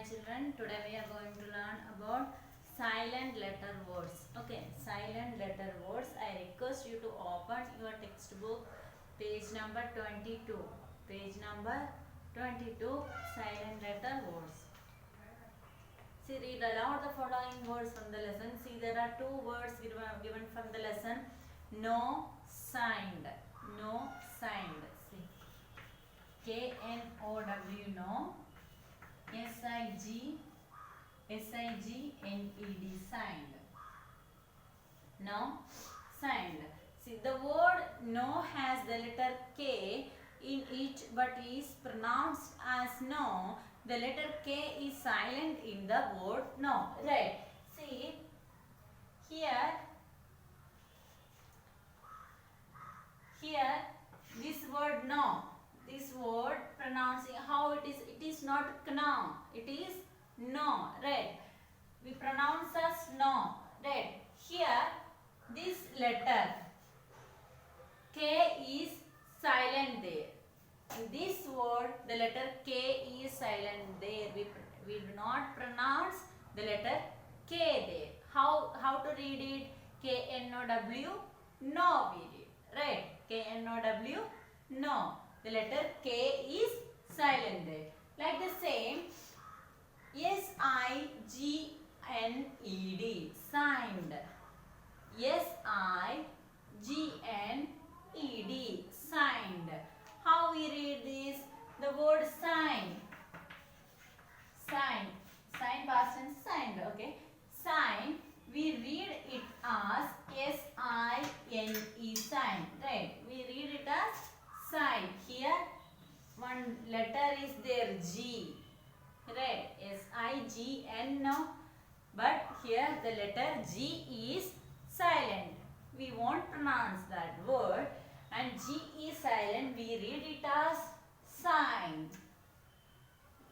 children. Today we are going to learn about silent letter words. Okay, silent letter words. I request you to open your textbook, page number 22. Page number 22, silent letter words. See, read aloud the following words from the lesson. See, there are two words given from the lesson. No signed. No signed. See, K-N-O-W, no. S-I-G-N-E-D, signed. No, signed. See, the word no has the letter K in it but is pronounced as no. The letter K is silent in the word no. Right. See, here this word no. This word pronouncing how it is not kno, it is no, right? We pronounce as no, right? Here this letter K is silent there. In this word the letter K is silent there. We do not pronounce the letter K there. How to read it? K-N-O-W, no we read, right? K-N-O-W, no. The letter K is silent there. Like the same, S-I-G-N-E-D, signed. S-I-G-N-E-D, signed. How we read this? The word sign. Sign. Sign past tense, signed. Okay. Sign. We read it as S-I-N-E, sign. Right. We read it as sign. Here one letter is there, G, right? S-I-G-N, no, but here the letter G is silent. We won't pronounce that word, and G is silent. We read it as sign,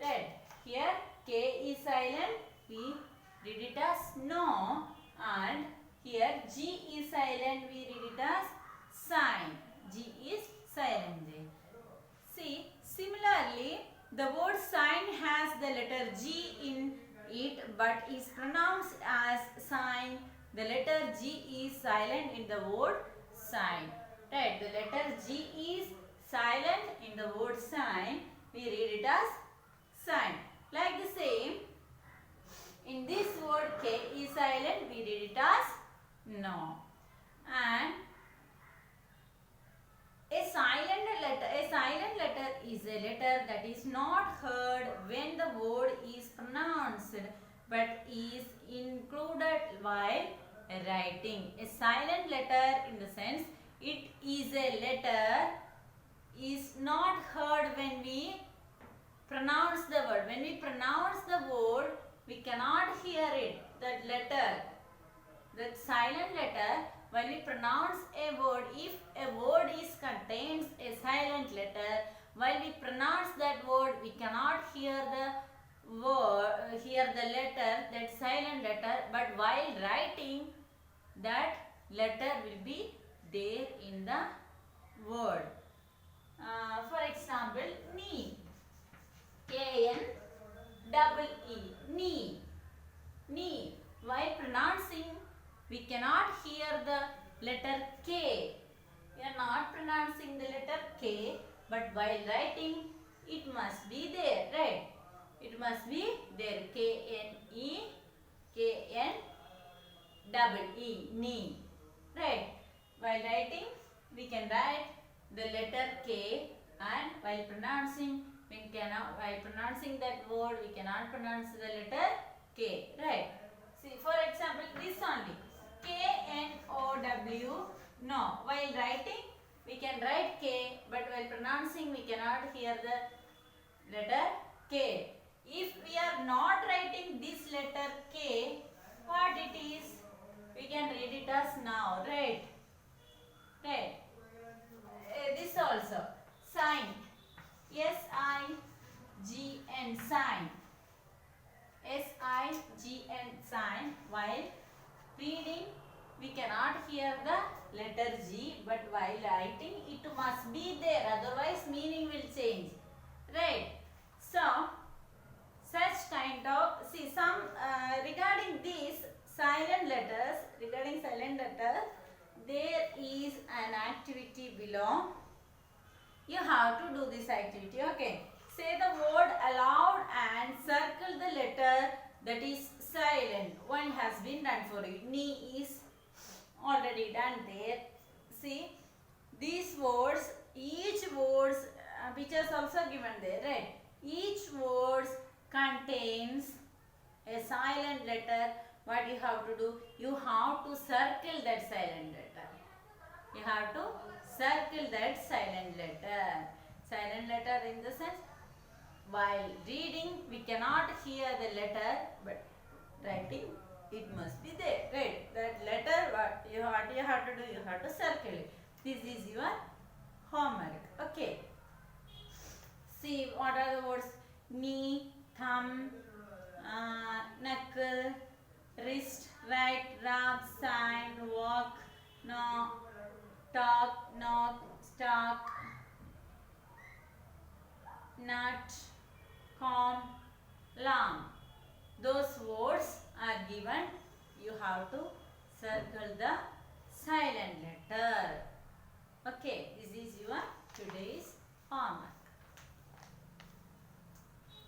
right? Here K is silent. We read it as no, and here G is silent. We read it as sign. G is silent there. See, similarly, the word sign has the letter G in it but is pronounced as sign. The letter G is silent in the word sign. Right, the letter G is silent in the word sign. We read it as sign. Like the same, in this word K is silent. We read it as no. And a silent letter is a letter that is not heard when the word is pronounced but is included while writing. A silent letter in the sense it is a letter is not heard when we pronounce the word. When we pronounce the word, we cannot hear it. That letter, that silent letter, when we pronounce a word, if a word contains a silent letter, while we pronounce that word, we cannot hear the letter, that silent letter, but while writing, that letter will be there in the word. For example, knee, K-N-E-E, knee, knee. While pronouncing, we cannot hear the letter K. We are not pronouncing the letter K, but while writing, it must be there, right? It must be there. K-N-E-E, knee, right? While writing, we can write the letter K, and while pronouncing, while pronouncing that word, we cannot pronounce the letter K, right? See, for example, this only. K-N-O-W, no. While writing, we can write K, but while pronouncing, we cannot hear the letter K. If we are not writing this letter K, what it is? We can read it as now, right? Right. This also. Sign. S-I-G-N, sign. S-I-G-N, sign. While reading, we cannot hear the letter G, but while writing, it must be there. Otherwise, meaning will change. Right? So, such kind silent letters, regarding silent letters, there is an activity below. You have to do this activity. Okay. Say the word aloud and circle the letter that is silent. One has been done for you. Ni is already done there. See, these words, each words, pictures also given there, right? Each words contains a silent letter. What you have to do? You have to circle that silent letter. You have to circle that silent letter. Silent letter in the sense, while reading we cannot hear the letter, but writing it must be there, right? That letter, what you have to do, you have to circle it. This is your homework. Okay. See, what are the words? Knee, thumb, knuckle, wrist, right, rub, sign, walk, knock, talk, knock, stalk, nut,